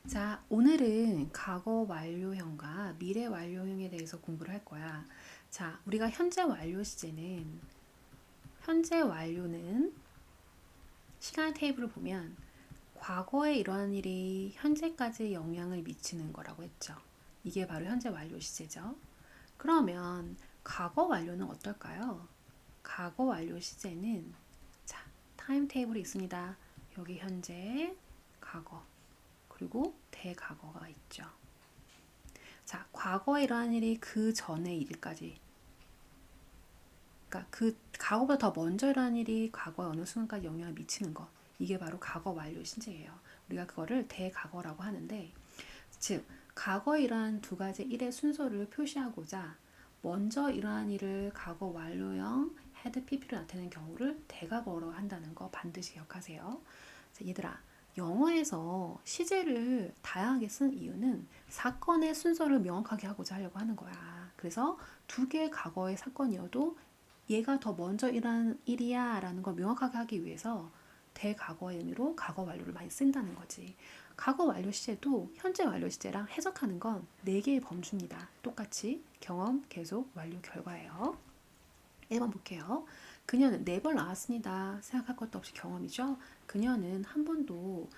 자, 오늘은 과거 완료형과 미래 완료형에 대해서 공부를 할 거야. 자, 우리가 현재 완료는 시간 테이블을 보면 과거에 이러한 일이 현재까지 영향을 미치는 거라고 했죠. 이게 바로 현재 완료 시제죠. 그러면 과거 완료는 어떨까요? 과거 완료 시제는 자, 타임 테이블이 있습니다. 여기 현재, 과거, 그리고 대과거가 있죠. 자, 과거에 이러한 일이 그 전의 일까지, 그러니까 그 과거보다 더 먼저 일어난 일이 과거의 어느 순간까지 영향을 미치는 것. 이게 바로 과거 완료 신제예요. 우리가 그거를 대과거라고 하는데, 즉 과거에 일어난 두 가지 일의 순서를 표시하고자 먼저 일어난 일을 과거 완료형 had pp로 나타내는 경우를 대과거로 한다는 거 반드시 기억하세요. 자, 얘들아, 영어에서 시제를 다양하게 쓴 이유는 사건의 순서를 명확하게 하고자 하려고 하는 거야. 그래서 두 개의 과거의 사건이어도 얘가 더 먼저 일어난 일이야 라는 걸 명확하게 하기 위해서 대과거의 의미로 과거 완료를 많이 쓴다는 거지. 과거 완료 시제도 현재 완료 시제랑 해석하는 건 4개의 범주입니다. 똑같이 경험, 계속, 완료, 결과예요. 1번 볼게요. 그녀는 4번 나왔습니다. 생각할 것도 없이 경험이죠. 그녀는 한 번도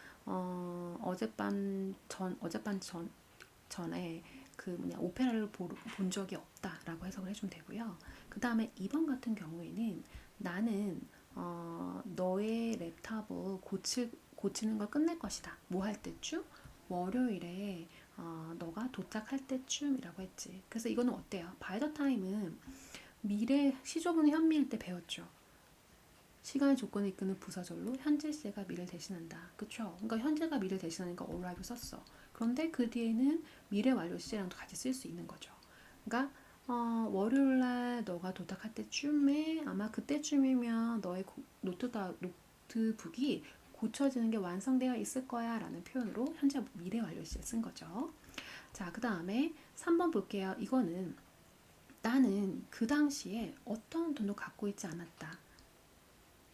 전에 그 오페라를 본 적이 없다라고 해석을 해주면 되고요. 그 다음에 2번 같은 경우에는 나는 너의 랩탑을 고치는 걸 끝낼 것이다. 뭐 할 때쯤? 월요일에 너가 도착할 때쯤이라고 했지. 그래서 이거는 어때요? 바이 더 타임은 미래 시조분의 현미일 때 배웠죠. 시간의 조건을 이끄는 부사절로 현재 시제가 미래를 대신한다. 그쵸? 그러니까 현재가 미래를 대신하니까 arrive 썼어. 그런데 그 뒤에는 미래 완료 시제랑도 같이 쓸 수 있는 거죠. 그러니까 월요일날 너가 도착할 때쯤에 아마 그때쯤이면 너의 노트북이 고쳐지는 게 완성되어 있을 거야 라는 표현으로 현재 미래 완료 시제 쓴 거죠. 자, 그 다음에 3번 볼게요. 이거는 나는 그 당시에 어떤 돈도 갖고 있지 않았다.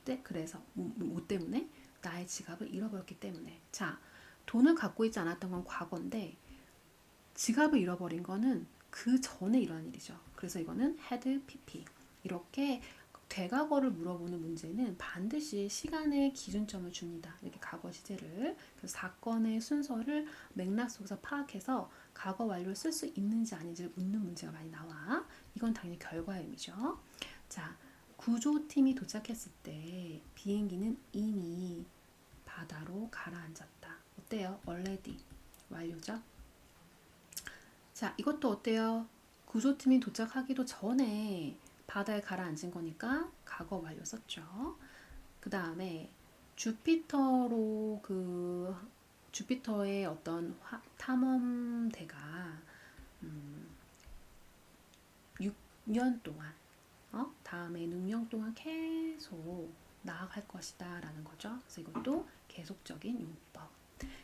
네, 그래서 뭐 때문에? 나의 지갑을 잃어버렸기 때문에. 자, 돈을 갖고 있지 않았던 건 과거인데 지갑을 잃어버린 거는 그 전에 일어난 일이죠. 그래서 이거는 had pp. 이렇게 되과거를 물어보는 문제는 반드시 시간의 기준점을 줍니다. 이렇게 과거 시제를. 그래서 사건의 순서를 맥락 속에서 파악해서 과거 완료를 쓸 수 있는지 아닌지를 묻는 문제가 많이 나와. 이건 당연히 결과의 의미죠. 자, 구조팀이 도착했을 때 비행기는 이미 바다로 가라앉았다. 어때요? already 완료죠? 자, 이것도 어때요? 구조팀이 도착하기도 전에 바다에 가라앉은 거니까 과거 완료 썼죠. 그 다음에 주피터로 주피터의 어떤 탐험대가 6년 동안 다음에 6년 동안 계속 나아갈 것이다 라는 거죠. 그래서 이것도 계속적인 용법.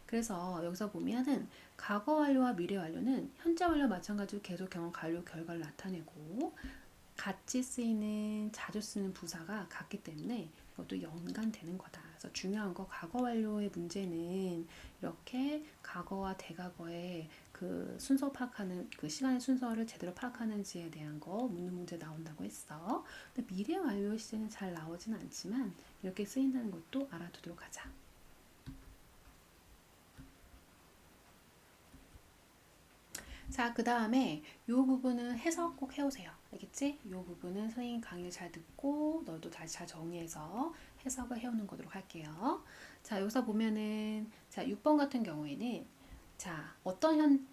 그래서 여기서 보면은 과거 완료와 미래 완료는 현재 완료와 마찬가지로 계속 경험 완료 결과를 나타내고 같이 쓰이는 자주 쓰는 부사가 같기 때문에 이것도 연관되는 거다. 그래서 중요한 거 과거 완료의 문제는 이렇게 과거와 대과거의 그 순서 파악하는 그 시간의 순서를 제대로 파악하는지에 대한 거 묻는 문제 나온다고 했어. 근데 미래 완료 시제는 잘 나오진 않지만 이렇게 쓰인다는 것도 알아두도록 하자. 자, 그 다음에 이 부분은 해석 꼭 해오세요. 알겠지? 이 부분은 선생님 강의를 잘 듣고 너도 다시 잘 정리해서 해석을 해오는 거도록 할게요. 자, 여기서 보면은 자, 6번 같은 경우에는 자, 어떤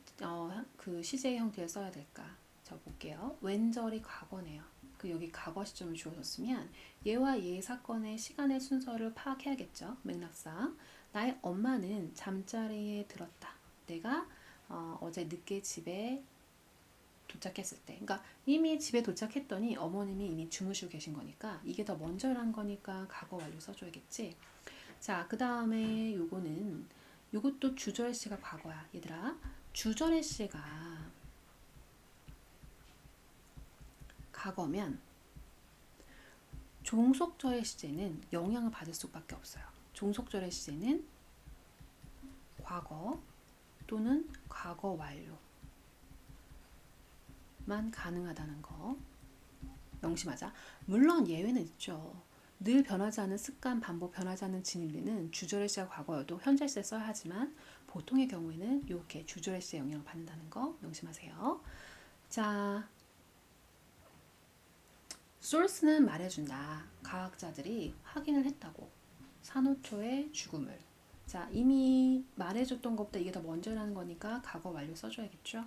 그 시제의 형태를 써야 될까? 자, 볼게요. 왼절이 과거네요. 그 여기 과거 시점을 주어졌으면 얘와 얘의 사건의 시간의 순서를 파악해야겠죠. 맥락상. 나의 엄마는 잠자리에 들었다. 내가 어제 늦게 집에 도착했을 때, 그러니까 이미 집에 도착했더니 어머님이 이미 주무시고 계신 거니까 이게 더 먼저 일한 거니까 과거 완료 써줘야겠지. 자, 그 다음에 요것도 주절의 시가 과거야, 얘들아. 주절의 시가 과거면 종속절의 시제는 영향을 받을 수밖에 없어요. 종속절의 시제는 과거, 또는 과거 완료만 가능하다는 거 명심하자. 물론 예외는 있죠. 늘 변하지 않는 습관, 반복 변하지 않는 진리는 주절의 시가 과거여도 현재 시에 써야 하지만 보통의 경우에는 이렇게 주절의 시의 영향을 받는다는 거 명심하세요. 자, source는 말해준다. 과학자들이 확인을 했다고. 산호초의 죽음을. 자, 이미 말해줬던 것보다 이게 더 먼저라는 거니까 과거 완료 써줘야겠죠.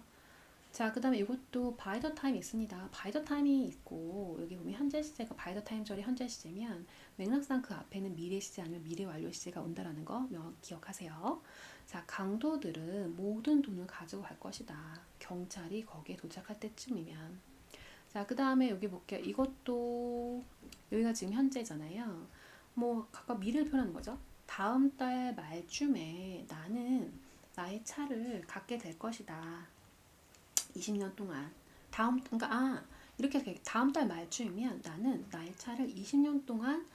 자, 그 다음에 이것도 by the time 있습니다. by the time이 있고 여기 보면 현재 시제가 by the time 절이 현재 시제면 맥락상 그 앞에는 미래 시제 아니면 미래 완료 시제가 온다라는 거 기억하세요. 자, 강도들은 모든 돈을 가지고 갈 것이다. 경찰이 거기에 도착할 때쯤이면. 자, 그 다음에 여기 볼게요. 이것도 여기가 지금 현재잖아요. 뭐 각각 미래를 표현하는 거죠. 다음 달 말쯤에 나는 나의 차를 갖게 될 것이다. 20년 동안 그러니까 이렇게 다음 달 말쯤이면 나는 나의 차를 20년 동안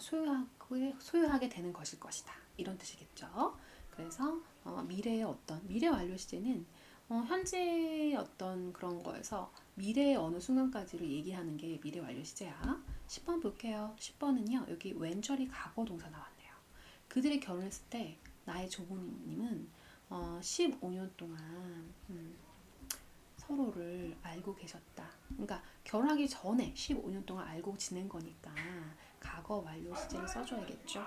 소유하게 되는 것이다. 이런 뜻이겠죠. 그래서 미래의 어떤 미래 완료 시제는 현재의 어떤 그런 거에서 미래의 어느 순간까지를 얘기하는 게 미래 완료 시제야. 10번 볼게요. 10번은요. 여기 왼절이 과거 동사 나왔네요. 그들이 결혼했을 때 나의 조부님은 15년 동안 서로를 알고 계셨다. 그러니까 결혼하기 전에 15년 동안 알고 지낸 거니까 과거 완료 시제를 써줘야겠죠.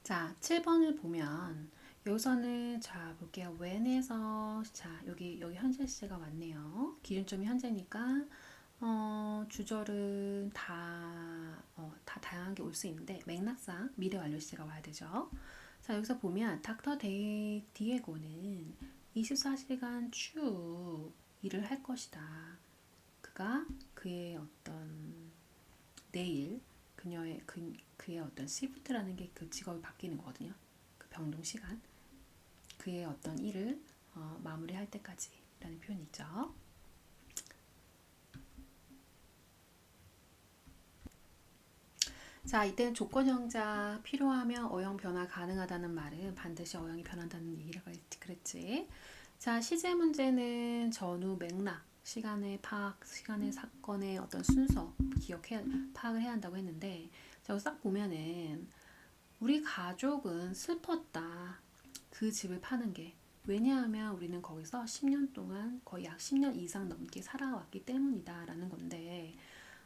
자, 7번을 보면 여기서는 자 볼게요. when에서 자 여기 현재 시제가 왔네요. 기준점이 현재니까 주절은 다 다양한 게 올 수 있는데 맥락상 미래 완료 시제가 와야 되죠. 자, 여기서 보면 닥터 디에고는 24시간 쭉 일을 할 것이다. 그가 그의 어떤 내일 그의 어떤 시프트라는 게 그 직업이 바뀌는 거거든요. 그 병동 시간 그의 어떤 일을 마무리할 때까지라는 표현이 있죠. 자, 이때는 조건형자 필요하면 어형 변화 가능하다는 말은 반드시 어형이 변한다는 얘기를 그랬지. 자, 시제 문제는 전후 맥락, 시간의 파악, 시간의 사건의 어떤 순서 파악을 해야 한다고 했는데 자, 싹 보면은 우리 가족은 슬펐다. 그 집을 파는 게. 왜냐하면 우리는 거기서 10년 동안 거의 약 10년 이상 넘게 살아왔기 때문이다 라는 건데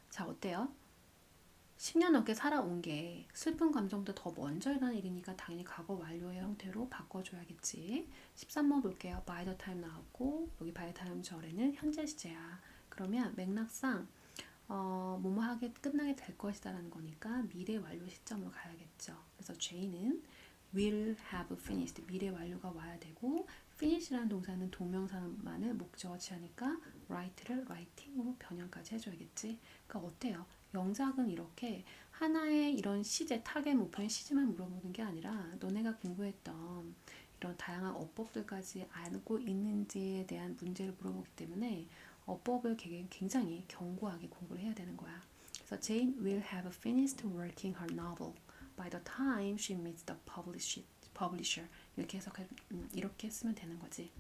자, 어때요? 10년 넘게 살아온 게 슬픈 감정보다 더 먼저 일어난 일이니까 당연히 과거 완료의 형태로 바꿔줘야겠지. 13번 볼게요. by the time 나왔고 여기 by the time 절에는 현재 시제야. 그러면 맥락상 뭐뭐 하게 끝나게 될 것이다 라는 거니까 미래 완료 시점으로 가야겠죠. 그래서 J는 will have finished 미래 완료가 와야 되고 finish라는 동사는 동명사만을 목적어 취하니까 write를 writing으로 변형까지 해줘야겠지. 그러니까 어때요? 영작은 이렇게 하나의 이런 시제, 타겟 목표인 시제만 물어보는 게 아니라 너네가 공부했던 이런 다양한 어법들까지 알고 있는지에 대한 문제를 물어보기 때문에 어법을 굉장히 견고하게 공부를 해야 되는 거야. 그래서 Jane will have finished working her novel by the time she meets the publisher. 이렇게 쓰면 되는 거지.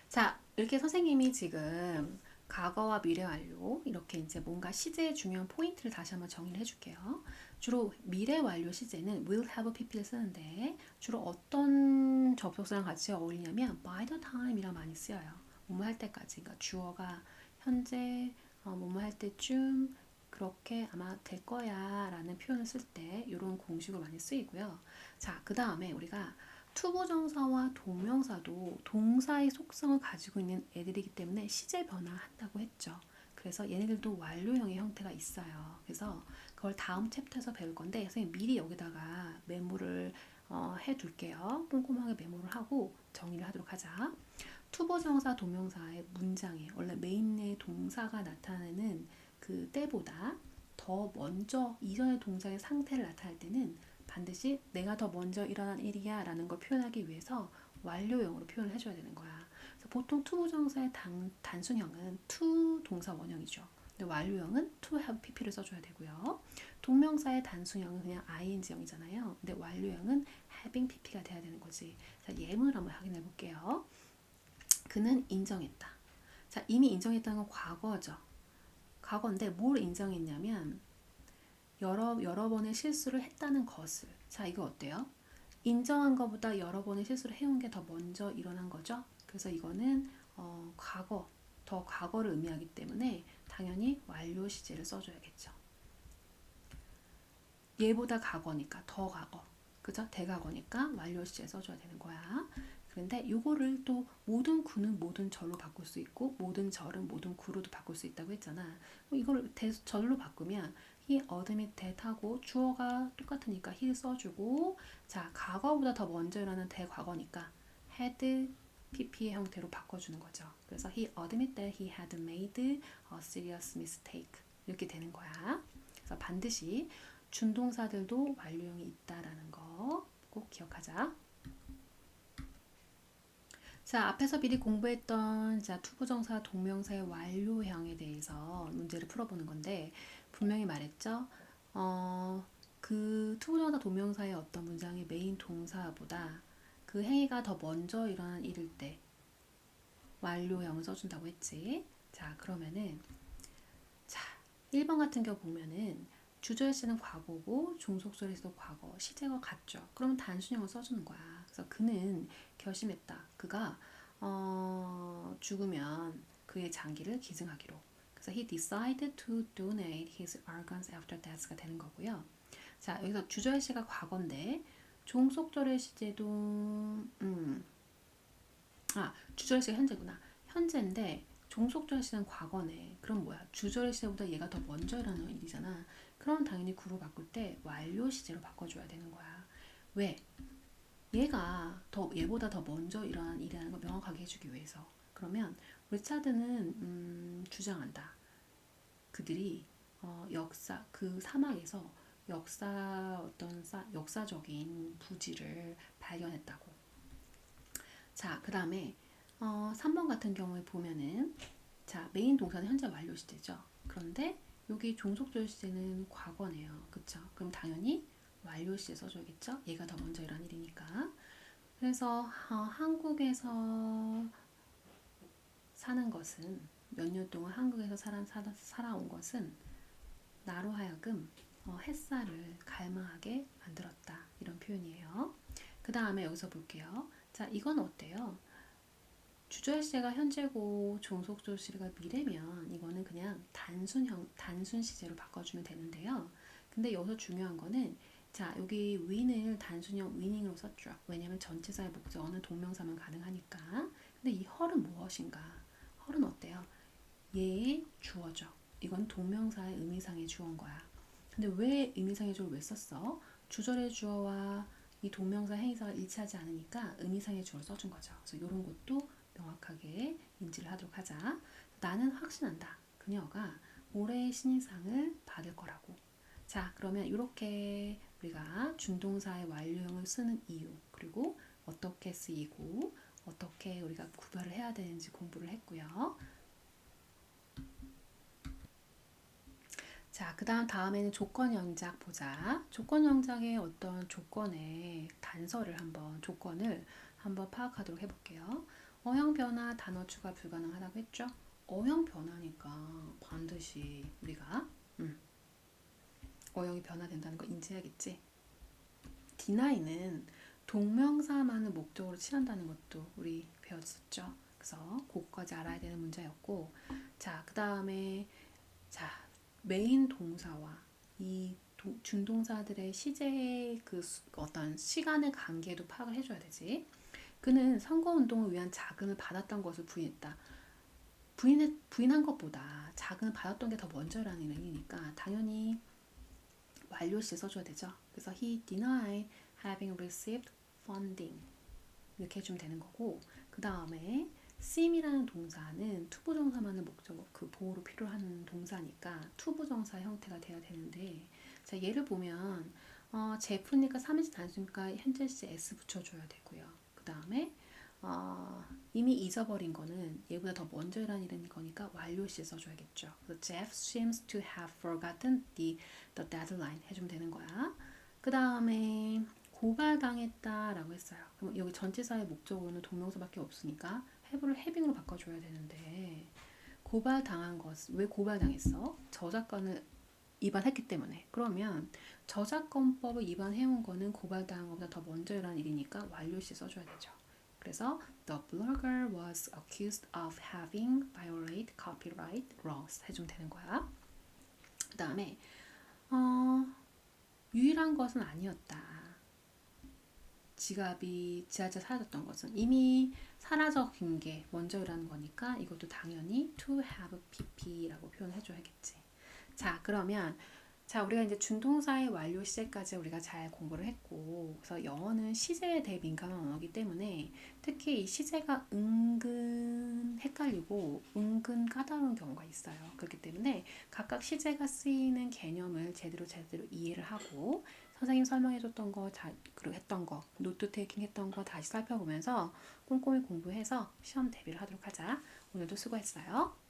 자, 이렇게 선생님이 지금 과거와 미래 완료 이렇게 이제 뭔가 시제의 중요한 포인트를 다시 한번 정리를 해줄게요. 주로 미래 완료 시제는 will have pp를 쓰는데 주로 어떤 접속사랑 같이 어울리냐면 by the time이라 많이 쓰여요. 뭐뭐 할 때까지. 그러니까 주어가 현재 뭐뭐 할 때쯤 그렇게 아마 될 거야 라는 표현을 쓸 때 이런 공식으로 많이 쓰이고요. 자, 그 다음에 우리가 투부정사와 동명사도 동사의 속성을 가지고 있는 애들이기 때문에 시제 변화한다고 했죠. 그래서 얘네들도 완료형의 형태가 있어요. 그래서 그걸 다음 챕터에서 배울 건데 선생님 미리 여기다가 메모를 해둘게요. 꼼꼼하게 메모를 하고 정리를 하도록 하자. 투부정사 동명사의 문장에 원래 메인의 동사가 나타내는 그 때보다 더 먼저 이전의 동작의 상태를 나타낼 때는 반드시 내가 더 먼저 일어난 일이야 라는 걸 표현하기 위해서 완료형으로 표현을 해줘야 되는 거야. 그래서 보통 투부정사의 단순형은 to 동사 원형이죠. 근데 완료형은 to have pp를 써줘야 되고요. 동명사의 단수형은 그냥 ing형이잖아요. 근데 완료형은 having pp가 돼야 되는 거지. 자, 예문을 한번 확인해 볼게요. 그는 인정했다. 자, 이미 인정했다는 건 과거죠. 과거인데 뭘 인정했냐면 여러 번의 실수를 했다는 것을. 자, 이거 어때요? 인정한 것보다 여러 번의 실수를 해온 게 더 먼저 일어난 거죠. 그래서 이거는 과거, 더 과거를 의미하기 때문에 당연히 완료 시제를 써줘야겠죠. 얘보다 과거니까 더 과거, 그죠? 대과거니까 완료 시제 써줘야 되는 거야. 그런데 이거를 또 모든 구는 모든 절로 바꿀 수 있고 모든 절은 모든 구로도 바꿀 수 있다고 했잖아. 이걸 절로 바꾸면 he admitted 하고 주어가 똑같으니까 he 써주고, 자, 과거보다 더 먼저 일어나는 대과거니까 had pp의 형태로 바꿔주는 거죠. 그래서 he admitted he had made a serious mistake 이렇게 되는 거야. 그래서 반드시 준동사들도 완료형이 있다라는 거 꼭 기억하자. 자, 앞에서 미리 공부했던 투부정사 동명사의 완료형에 대해서 문제를 풀어보는 건데 분명히 말했죠. 그 투부정사 동명사의 어떤 문장의 메인 동사보다 그 행위가 더 먼저 일어난 일일 때 완료형을 써준다고 했지. 자, 그러면은 자, 1번 같은 경우 보면은 주절시는 과거고 종속절에서도 과거, 시제가 같죠. 그러면 단순형을 써주는 거야. 그래서 그는 결심했다. 그가 죽으면 그의 장기를 기증하기로. 그래서 he decided to donate his organs after death가 되는 거고요. 자, 여기서 주절시가 과거인데 종속절의 시제도 주절시가 현재구나. 현재인데 종속절 시는 과거네. 그럼 뭐야? 주절 시제보다 얘가 더 먼저 일어나는 일이잖아. 그럼 당연히 구로 바꿀 때 완료 시제로 바꿔줘야 되는 거야. 왜? 얘보다 더 먼저 일어난 일이라는 걸 명확하게 해주기 위해서. 그러면 리차드는 주장한다. 그들이 그 사막에서 역사적인 부지를 발견했다고. 자, 그 다음에 3번 같은 경우에 보면은 자, 메인 동사는 현재 완료 시제죠. 그런데 여기 종속절 시제는 과거네요. 그쵸? 그럼 당연히 완료 시제 써줘야겠죠? 얘가 더 먼저 일어난 일이니까. 그래서 한국에서 사는 것은 몇 년 동안 한국에서 살아온 것은 나로 하여금 햇살을 갈망하게 만들었다. 이런 표현이에요. 그 다음에 여기서 볼게요. 자, 이건 어때요? 주절 시제가 현재고 종속절 시제가 미래면 이거는 그냥 단순 시제로 바꿔주면 되는데요. 근데 여기서 중요한 거는 자, 여기 win을 단순형 winning으로 썼죠. 왜냐면 전치사의 목적어는 동명사만 가능하니까. 근데 이 헐은 무엇인가? 헐은 어때요? 얘의 주어죠. 이건 동명사의 의미상의 주어인 거야. 근데 왜 의미상의 주어를 왜 썼어? 주절의 주어와 이 동명사 행위사가 일치하지 않으니까 의미상의 주어를 써준 거죠. 그래서 이런 것도 명확하게 인지를 하도록 하자. 나는 확신한다. 그녀가 올해의 신인상을 받을 거라고. 자, 그러면 이렇게 우리가 준동사의 완료형을 쓰는 이유, 그리고 어떻게 쓰이고 어떻게 우리가 구별을 해야 되는지 공부를 했고요. 자, 그 다음에는 조건 영작 보자. 조건 영작의 어떤 조건을 한번 파악하도록 해볼게요. 어형 변화, 단어 추가 불가능하다고 했죠? 어형 변화니까 반드시 우리가 어형이 변화된다는 거 인지해야겠지? deny는 동명사만을 목적으로 취한다는 것도 우리 배웠었죠? 그래서 그거까지 알아야 되는 문제였고, 자, 그 다음에 자, 메인 동사와 이 준동사들의 시제의 그 어떤 시간의 관계도 파악을 해줘야 되지. 그는 선거운동을 위한 자금을 받았던 것을 부인했다. 부인한 것보다 자금을 받았던 게 더 먼저라는 의미니까 당연히 완료 시에 써줘야 되죠. 그래서 he denied having received funding 이렇게 해주면 되는 거고, 그 다음에 seem이라는 동사는 투부정사만을 목적으로 그 보호로 필요한 동사니까 투부정사 형태가 돼야 되는데, 자, 예를 보면 제프니까 3인칭 단수니까 현재 시제 s 붙여줘야 되고요. 그 다음에 이미 잊어버린 거는 얘보다 더 먼저 일한 일인 거니까 완료시에 써줘야겠죠. 그래서 Jeff seems to have forgotten the deadline 해주면 되는 거야. 그 다음에 고발당했다라고 했어요. 그럼 여기 전치사의 목적어는 동명사밖에 없으니까 have를 having으로 바꿔줘야 되는데 고발당한 것, 왜 고발당했어? 저작권을 위반했기 때문에. 그러면 저작권법을 위반해온 거는 고발당한 것보다 더 먼저 일한 일이니까 완료시 써줘야 되죠. 그래서 the blogger was accused of having violated copyright laws 해주면 되는 거야. 그 다음에 유일한 것은 아니었다. 지갑이 지하철 사라졌던 것은 이미 사라진 게 먼저 일하는 거니까 이것도 당연히 to have pp라고 표현해줘야겠지. 자, 그러면 우리가 이제 준동사의 완료 시제까지 우리가 잘 공부를 했고, 그래서 영어는 시제에 대해 민감한 언어이기 때문에 특히 이 시제가 은근 헷갈리고 은근 까다로운 경우가 있어요. 그렇기 때문에 각각 시제가 쓰이는 개념을 제대로 이해를 하고 선생님 설명해줬던 거, 그리고 했던 거, 노트 테이킹 했던 거 다시 살펴보면서 꼼꼼히 공부해서 시험 대비를 하도록 하자. 오늘도 수고했어요.